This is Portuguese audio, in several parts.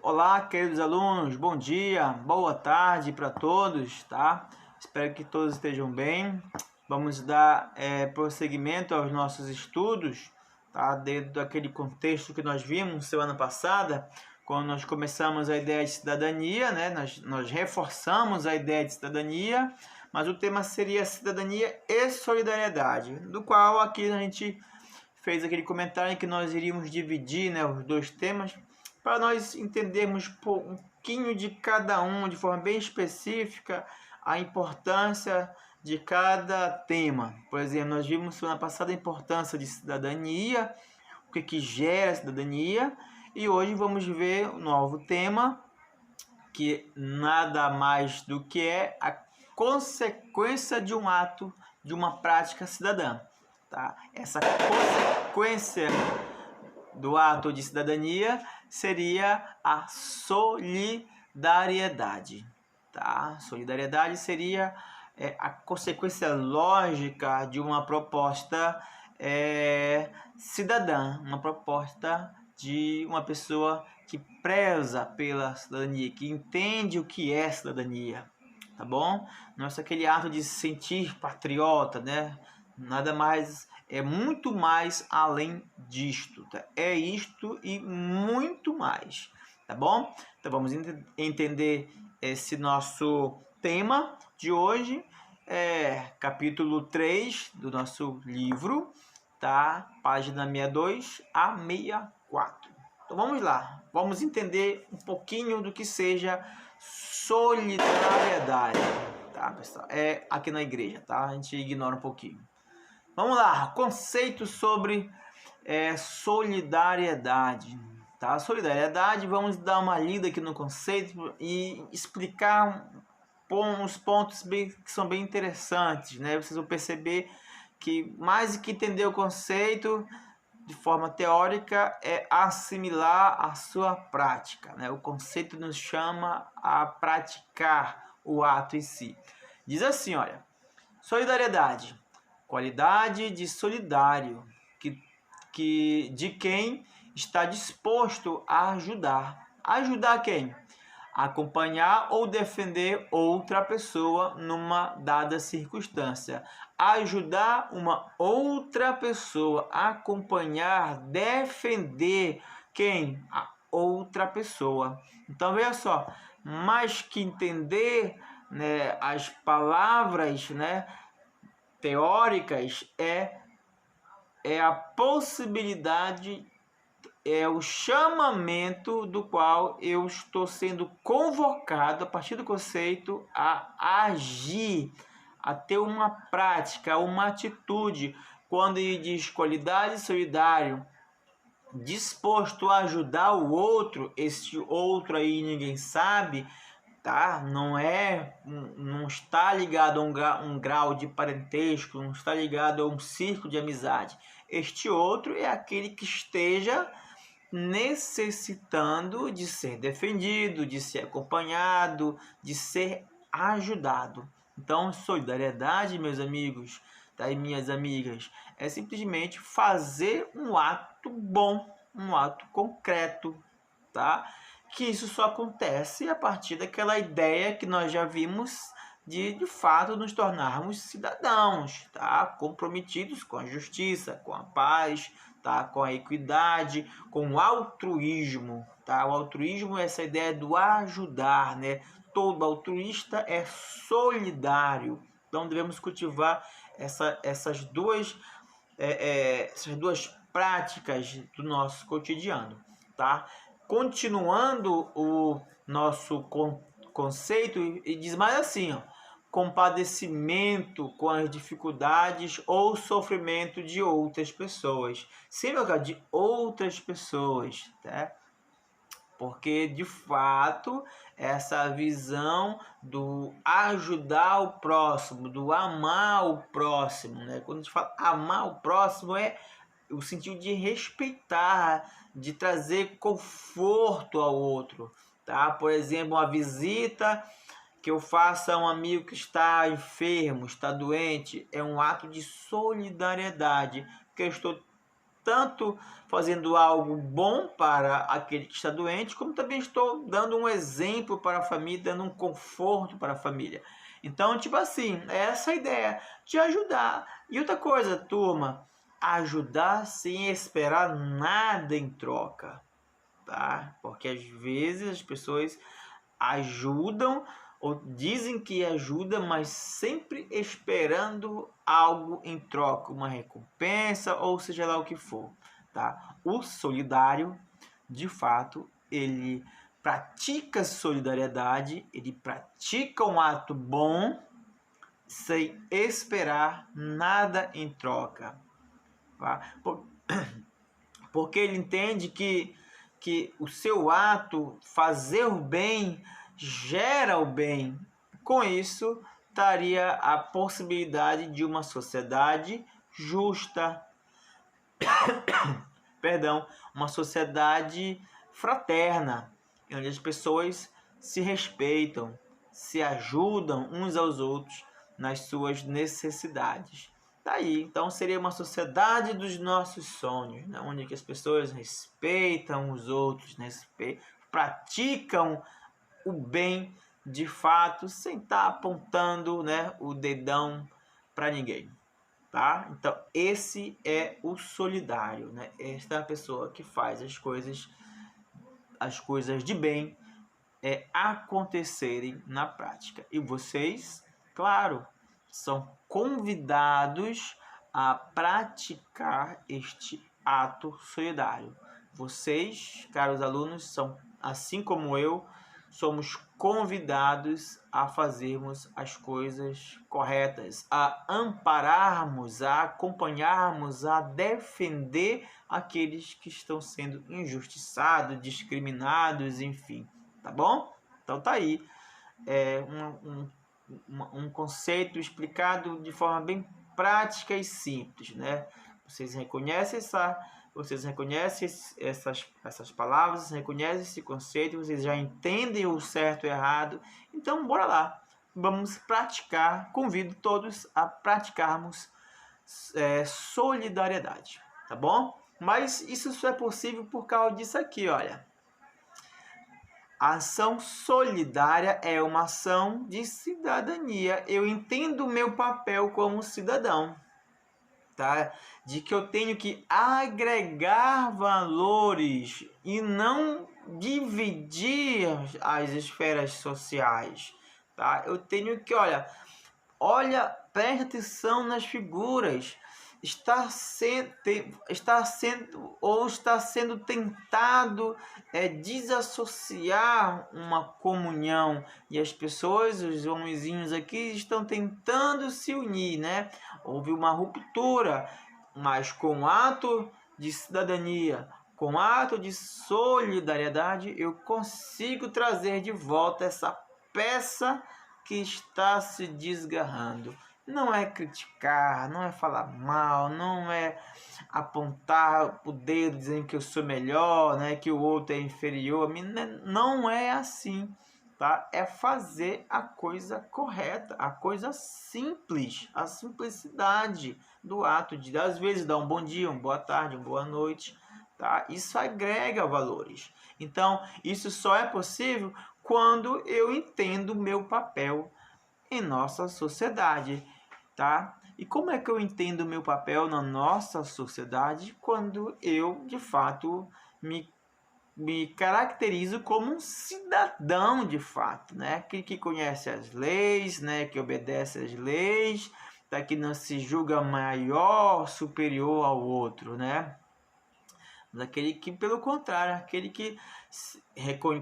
Olá, queridos alunos, bom dia, boa tarde para todos, tá? Espero que todos estejam bem. Vamos dar prosseguimento aos nossos estudos, tá? Dentro daquele contexto que nós vimos semana passada, quando nós começamos a ideia de cidadania, né? Nós reforçamos a ideia de cidadania, mas o tema seria cidadania e solidariedade, do qual aqui a gente fez aquele comentário em que nós iríamos dividir, né, os dois temas, para nós entendermos um pouquinho de cada um, de forma bem específica, a importância de cada tema. Por exemplo, nós vimos semana passada a importância de cidadania, o que gera cidadania, e hoje vamos ver um novo tema, que nada mais do que é a consequência de um ato, de uma prática cidadã. Tá? Essa consequência do ato de cidadania seria a solidariedade. Tá? Solidariedade seria a consequência lógica de uma proposta cidadã, uma proposta de uma pessoa que preza pela cidadania, que entende o que é cidadania, tá bom? Não é só aquele ato de se sentir patriota, né? Nada mais, é muito mais além disto, tá? É isto e muito mais, tá bom? Então vamos entender esse nosso tema de hoje, capítulo 3 do nosso livro, tá? Página 62 a 64. Então vamos lá, vamos entender um pouquinho do que seja solidariedade, tá, pessoal? É aqui na igreja, tá? A gente ignora um pouquinho. Vamos lá, conceito sobre solidariedade, tá? Solidariedade, vamos dar uma lida aqui no conceito e explicar uns pontos que são bem interessantes, né? Vocês vão perceber que mais do que entender o conceito de forma teórica é assimilar a sua prática, né? O conceito nos chama a praticar o ato em si. Diz assim, olha, solidariedade, qualidade de solidário, de quem está disposto a ajudar. Ajudar quem? Acompanhar ou defender outra pessoa numa dada circunstância. Ajudar uma outra pessoa, acompanhar, defender quem? A outra pessoa. Então veja só, mais que entender, né, as palavras, né, teóricas, é a possibilidade, é o chamamento do qual eu estou sendo convocado a partir do conceito a agir, a ter uma prática, uma atitude. Quando ele diz qualidade solidário, disposto a ajudar o outro, esse outro aí ninguém sabe, tá? Não está ligado a um grau de parentesco, não está ligado a um círculo de amizade. Este outro é aquele que esteja necessitando de ser defendido, de ser acompanhado, de ser ajudado. Então, solidariedade, meus amigos, tá? E minhas amigas, é simplesmente fazer um ato bom, um ato concreto, tá? Que isso só acontece a partir daquela ideia que nós já vimos de fato nos tornarmos cidadãos, tá? Comprometidos com a justiça, com a paz, tá? Com a equidade, com o altruísmo, tá? O altruísmo é essa ideia do ajudar, né? Todo altruísta é solidário. Então devemos cultivar essas duas práticas do nosso cotidiano, tá? Continuando o nosso conceito, e diz mais assim, ó, compadecimento com as dificuldades ou sofrimento de outras pessoas. Sempre lugar de outras pessoas, tá? Porque, de fato, essa visão do ajudar o próximo, do amar o próximo, né? Quando a gente fala amar o próximo, é o sentido de respeitar, de trazer conforto ao outro, tá? Por exemplo, uma visita que eu faça a um amigo que está enfermo, está doente, é um ato de solidariedade, porque eu estou tanto fazendo algo bom para aquele que está doente, como também estou dando um exemplo para a família, dando um conforto para a família. Então, tipo assim, é essa a ideia de ajudar. E outra coisa, turma, ajudar sem esperar nada em troca, tá? Porque às vezes as pessoas ajudam ou dizem que ajuda, mas sempre esperando algo em troca, uma recompensa ou seja lá o que for, tá? O solidário, de fato, ele pratica solidariedade, ele pratica um ato bom sem esperar nada em troca, tá? Porque ele entende que o seu ato, fazer o bem, gera o bem. Com isso, estaria a possibilidade de uma sociedade justa, perdão, uma sociedade fraterna, onde as pessoas se respeitam, se ajudam uns aos outros nas suas necessidades. Daí, então seria uma sociedade dos nossos sonhos, né? Onde as pessoas respeitam os outros, né? Praticam o bem de fato, sem estar apontando, né, o dedão para ninguém. Tá? Então, esse é o solidário, né? Esta é a pessoa que faz as coisas de bem acontecerem na prática. E vocês, claro, são convidados a praticar este ato solidário. Vocês, caros alunos, são, assim como eu, somos convidados a fazermos as coisas corretas, a ampararmos, a acompanharmos, a defender aqueles que estão sendo injustiçados, discriminados, enfim. Tá bom? Então tá aí um conceito explicado de forma bem prática e simples, né? Vocês reconhecem essas palavras, reconhecem esse conceito, vocês já entendem o certo e o errado. Então, bora lá. Vamos praticar. Convido todos a praticarmos solidariedade, tá bom? Mas isso só é possível por causa disso aqui, olha. A ação solidária é uma ação de cidadania. Eu entendo o meu papel como cidadão, tá? De que eu tenho que agregar valores e não dividir as esferas sociais, tá? Eu tenho que, olha, preste atenção nas figuras. Está sendo tentado desassociar uma comunhão, e as pessoas, os homenzinhos aqui, estão tentando se unir, né? Houve uma ruptura, mas com ato de cidadania, com ato de solidariedade, eu consigo trazer de volta essa peça que está se desgarrando. Não é criticar, não é falar mal, não é apontar o dedo dizendo que eu sou melhor, né, que o outro é inferior a mim. Não é assim, tá? É fazer a coisa correta, a coisa simples, a simplicidade do ato de, às vezes, dar um bom dia, uma boa tarde, uma boa noite, tá? Isso agrega valores. Então, isso só é possível quando eu entendo o meu papel em nossa sociedade, tá? E como é que eu entendo o meu papel na nossa sociedade? Quando eu, de fato, me caracterizo como um cidadão, de fato, né? Aquele que conhece as leis, né? Que obedece às leis, tá? Que não se julga maior, superior ao outro, né? Mas aquele que, pelo contrário, aquele que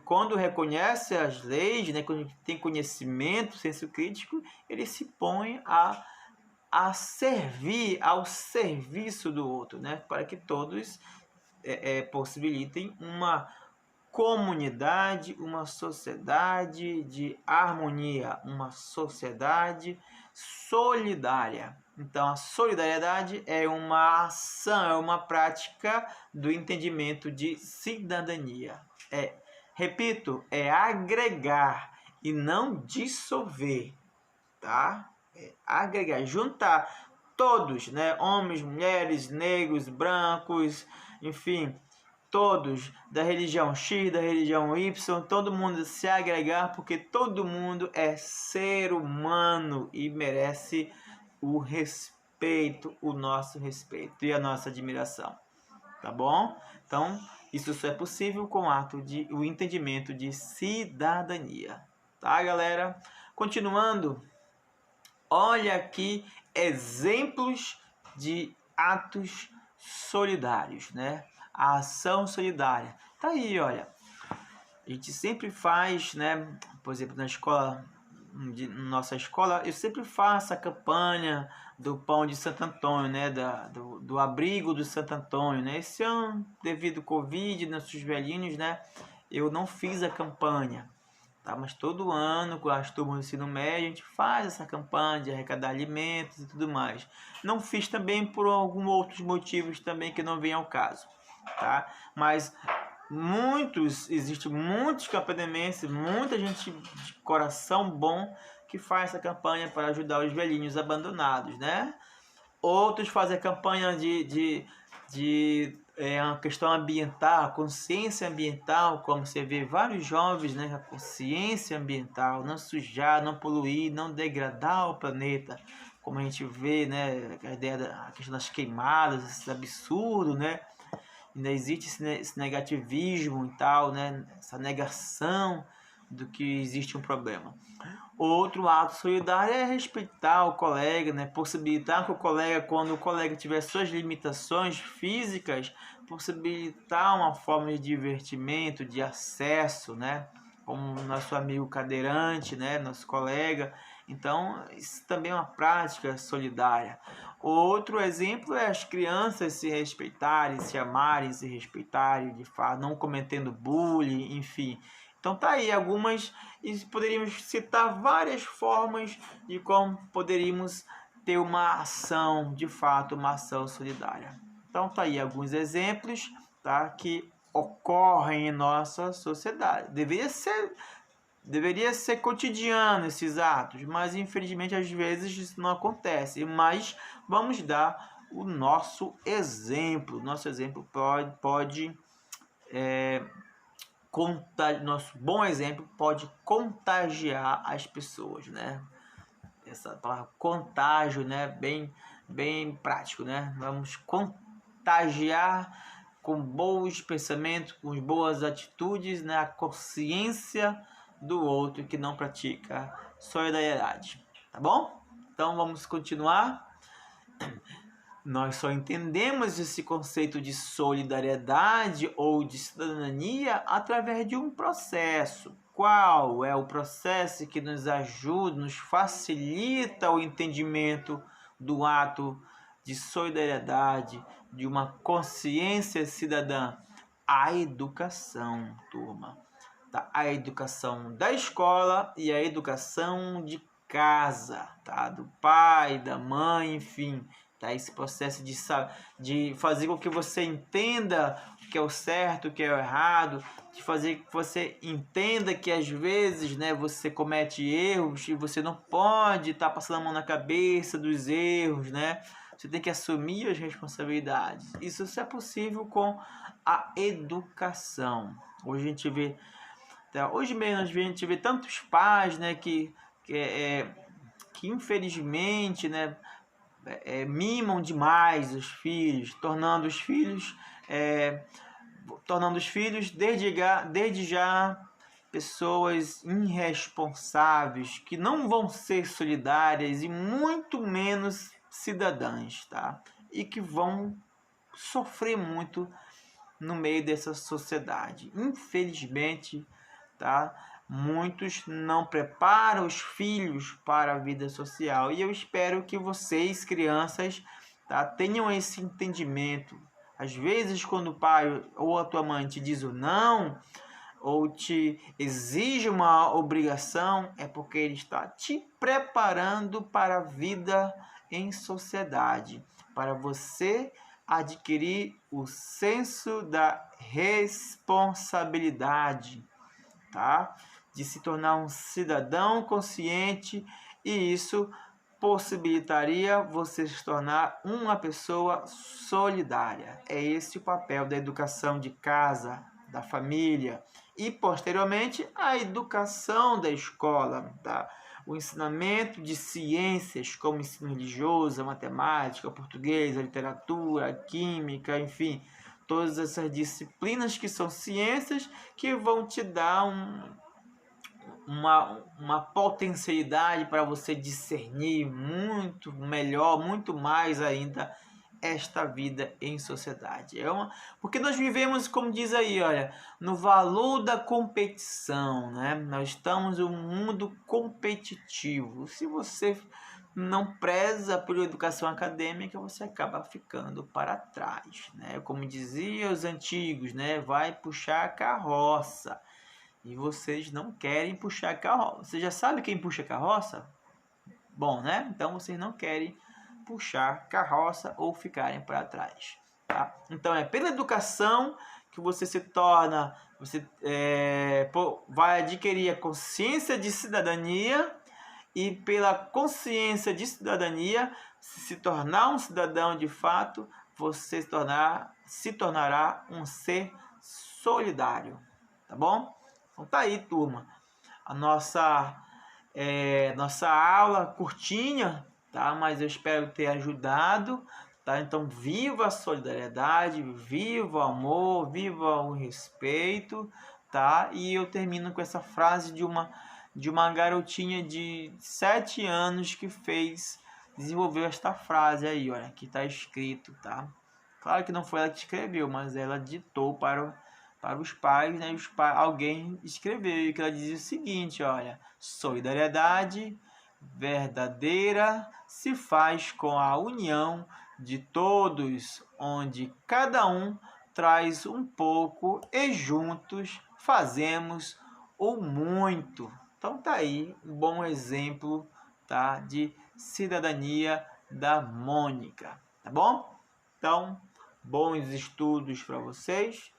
quando reconhece as leis, né, quando tem conhecimento, senso crítico, ele se põe a servir, ao serviço do outro, né, para que todos possibilitem uma comunidade, uma sociedade de harmonia, uma sociedade solidária. Então, a solidariedade é uma ação, é uma prática do entendimento de cidadania. Repito, é agregar e não dissolver, tá? É agregar, juntar todos, né? Homens, mulheres, negros, brancos, enfim, todos, da religião X, da religião Y, todo mundo se agregar, porque todo mundo é ser humano e merece o respeito, o nosso respeito e a nossa admiração, tá bom? Então, isso só é possível com o entendimento de cidadania, tá, galera? Continuando, olha aqui exemplos de atos solidários, né? A ação solidária. Tá aí, olha. A gente sempre faz, né? Por exemplo, na escola, nossa escola, eu sempre faço a campanha do pão de Santo Antônio, né? Do abrigo do Santo Antônio, né? Esse ano, devido ao Covid, nossos velhinhos, né? Eu não fiz a campanha, tá? Mas todo ano, com as turmas do ensino médio, a gente faz essa campanha de arrecadar alimentos e tudo mais. Não fiz também por alguns outros motivos também que não vem ao caso, tá? Mas existem muitos camponeses, muita gente de coração bom que faz essa campanha para ajudar os velhinhos abandonados, né? Outros fazem a campanha de uma questão ambiental, consciência ambiental, como você vê vários jovens, né? A consciência ambiental, não sujar, não poluir, não degradar o planeta, como a gente vê, né? A ideia a questão das queimadas, esse absurdo, né? Ainda existe esse negativismo e tal, né? Essa negação do que existe um problema. Outro ato solidário é respeitar o colega, né? Possibilitar que o colega, quando o colega tiver suas limitações físicas, possibilitar uma forma de divertimento, de acesso, né? Como nosso amigo cadeirante, né? Nosso colega. Então, isso também é uma prática solidária. Outro exemplo é as crianças se respeitarem, se amarem, se respeitarem, de fato, não cometendo bullying, enfim. Então tá aí algumas, e poderíamos citar várias formas de como poderíamos ter uma ação, de fato, uma ação solidária. Então tá aí alguns exemplos, tá, que ocorrem em nossa sociedade. Deveria ser cotidiano esses atos, mas infelizmente às vezes isso não acontece. Mas vamos dar o nosso exemplo. Nosso exemplo pode nosso bom exemplo pode contagiar as pessoas, né? Essa palavra contágio, né? Bem prático, né? Vamos contagiar com bons pensamentos, com boas atitudes, né? A consciência do outro que não pratica solidariedade, tá bom? Então vamos continuar. Nós só entendemos esse conceito de solidariedade ou de cidadania através de um processo. Qual é o processo que nos ajuda, nos facilita o entendimento do ato de solidariedade, de uma consciência cidadã? A educação, turma. Tá? A educação da escola e a educação de casa, tá? Do pai, da mãe, enfim. Tá? Esse processo de fazer com que você entenda o que é o certo, o que é o errado, de fazer que você entenda que às vezes, né, você comete erros e você não pode estar passando a mão na cabeça dos erros, né? Você tem que assumir as responsabilidades. Isso só é possível com a educação. Hoje a gente vê, hoje mesmo a gente vê tantos pais, né, que infelizmente, né, mimam demais os filhos, tornando os filhos desde já pessoas irresponsáveis, que não vão ser solidárias e muito menos cidadãs, tá? E que vão sofrer muito no meio dessa sociedade. Infelizmente, tá? Muitos não preparam os filhos para a vida social. E eu espero que vocês, crianças, tá, tenham esse entendimento. Às vezes, quando o pai ou a tua mãe te diz o não, ou te exige uma obrigação, é porque ele está te preparando para a vida em sociedade, para você adquirir o senso da responsabilidade, tá? De se tornar um cidadão consciente, e isso possibilitaria você se tornar uma pessoa solidária. É esse o papel da educação de casa, da família e, posteriormente, a educação da escola, tá? O ensinamento de ciências como ensino religioso, a matemática, o português, a literatura, a química, enfim, todas essas disciplinas que são ciências que vão te dar uma potencialidade para você discernir muito melhor, muito mais ainda esta vida em sociedade. Porque nós vivemos, como diz aí, olha, no valor da competição, né? Nós estamos em um mundo competitivo. Se você não preza por educação acadêmica, você acaba ficando para trás, né? Como diziam os antigos, né? Vai puxar a carroça. E vocês não querem puxar a carroça. Você já sabe quem puxa a carroça? Bom, né? Então vocês não querem puxar carroça ou ficarem para trás, tá? Então é pela educação que você se torna, você vai adquirir a consciência de cidadania, e pela consciência de cidadania, se tornar um cidadão de fato, você se tornará um ser solidário, tá bom? Então tá aí, turma, a nossa aula curtinha, tá? Mas eu espero ter ajudado, tá? Então viva a solidariedade, viva o amor, viva o respeito, tá? E eu termino com essa frase de uma garotinha de 7 anos que desenvolveu esta frase aí, olha, que tá escrito, tá? Claro que não foi ela que escreveu, mas ela ditou para os pais, né? Alguém escreveu e que ela dizia o seguinte, olha: solidariedade verdadeira se faz com a união de todos, onde cada um traz um pouco e juntos fazemos o muito. Então tá aí um bom exemplo, tá, de cidadania da Mônica, tá bom? Então, bons estudos para vocês.